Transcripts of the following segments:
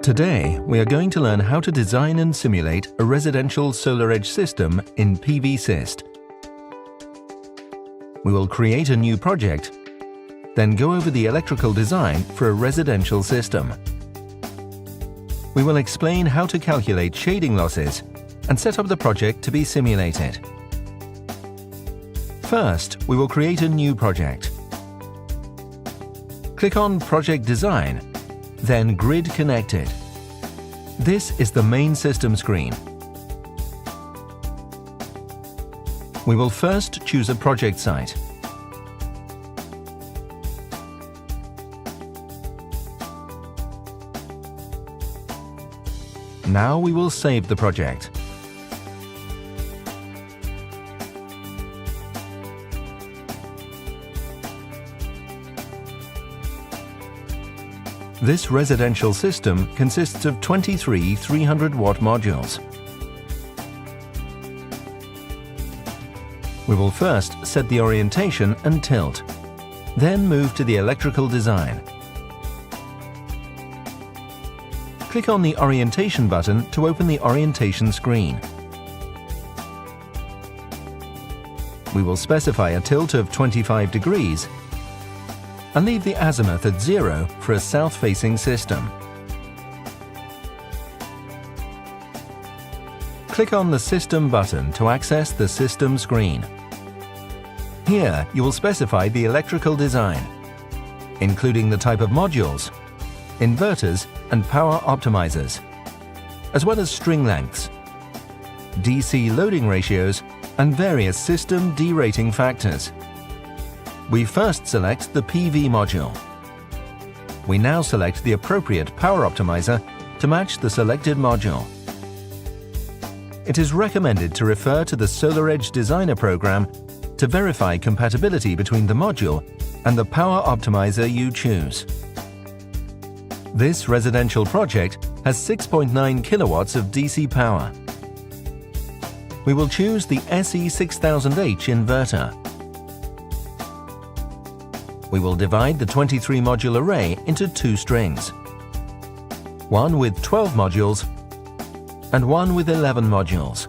Today, we are going to learn how to design and simulate a residential SolarEdge system in PVsyst. We will create a new project, then go over the electrical design for a residential system. We will explain how to calculate shading losses and set up the project to be simulated. First, we will create a new project. Click on Project Design, then Grid Connected. This is the main system screen. We will first choose a project site. Now we will save the project. This residential system consists of 23 300-watt modules. We will first set the orientation and tilt, then move to the electrical design. Click on the Orientation button to open the orientation screen. We will specify a tilt of 25 degrees and leave the azimuth at 0 for a south-facing system. Click on the System button to access the system screen. Here, you will specify the electrical design, including the type of modules, inverters and power optimizers, as well as string lengths, DC loading ratios, and various system derating factors. We first select the PV module. We now select the appropriate power optimizer to match the selected module. It is recommended to refer to the SolarEdge Designer program to verify compatibility between the module and the power optimizer you choose. This residential project has 6.9 kilowatts of DC power. We will choose the SE6000H inverter. We will divide the 23-module array into two strings, one with 12 modules and one with 11 modules.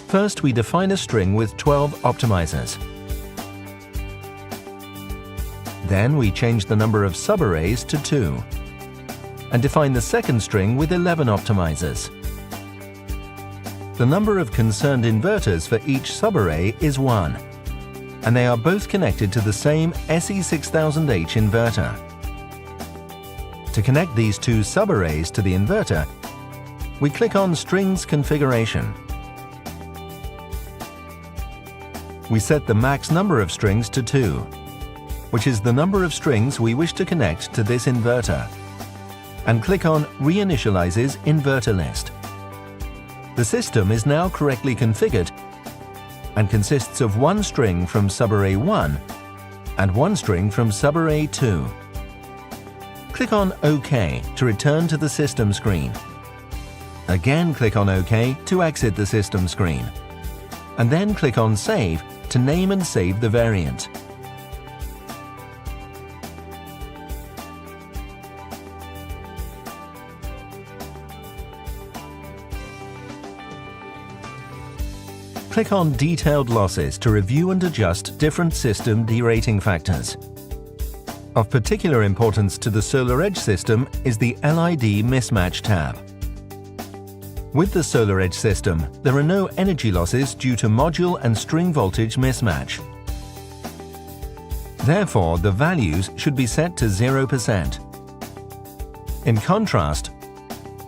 First, we define a string with 12 optimizers. Then we change the number of subarrays to 2 and define the second string with 11 optimizers. The number of concerned inverters for each subarray is 1. And they are both connected to the same SE6000H inverter. To connect these two subarrays to the inverter, we click on Strings Configuration. We set the max number of strings to 2, which is the number of strings we wish to connect to this inverter, and click on Reinitializes Inverter List. The system is now correctly configured and consists of one string from subarray 1 and one string from subarray 2. Click on OK to return to the system screen. Again, click on OK to exit the system screen. And then click on Save to name and save the variant. Click on Detailed Losses to review and adjust different system derating factors. Of particular importance to the SolarEdge system is the LID Mismatch tab. With the SolarEdge system, there are no energy losses due to module and string voltage mismatch. Therefore, the values should be set to 0%. In contrast,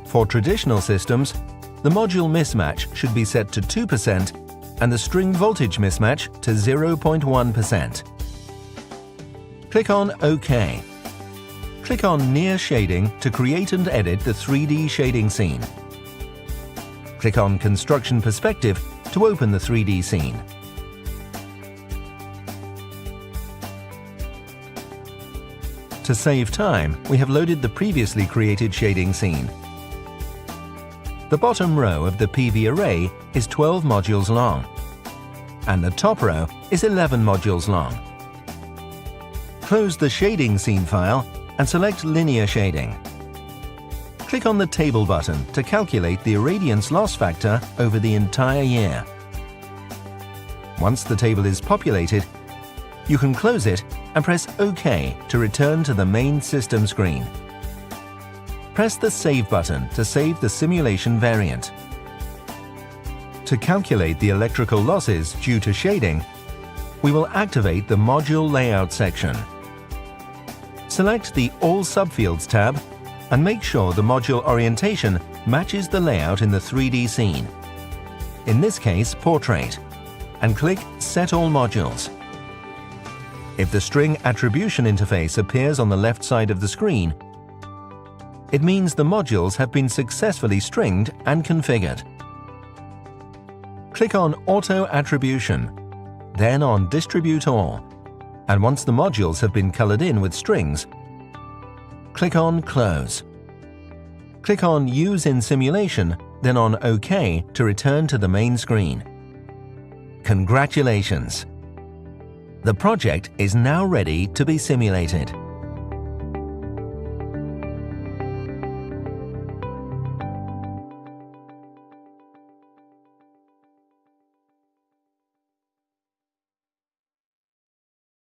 for traditional systems, the module mismatch should be set to 2% and the string voltage mismatch to 0.1%. Click on OK. Click on Near Shading to create and edit the 3D shading scene. Click on Construction Perspective to open the 3D scene. To save time, we have loaded the previously created shading scene. The bottom row of the PV array is 12 modules long, and the top row is 11 modules long. Close the shading scene file and select Linear Shading. Click on the Table button to calculate the irradiance loss factor over the entire year. Once the table is populated, you can close it and press OK to return to the main system screen. Press the Save button to save the simulation variant. To calculate the electrical losses due to shading, we will activate the Module Layout section. Select the All Subfields tab and make sure the module orientation matches the layout in the 3D scene, in this case Portrait, and click Set All Modules. If the string attribution interface appears on the left side of the screen, it means the modules have been successfully stringed and configured. Click on Auto Attribution, then on Distribute All, and once the modules have been colored in with strings, click on Close. Click on Use in Simulation, then on OK to return to the main screen. Congratulations! The project is now ready to be simulated.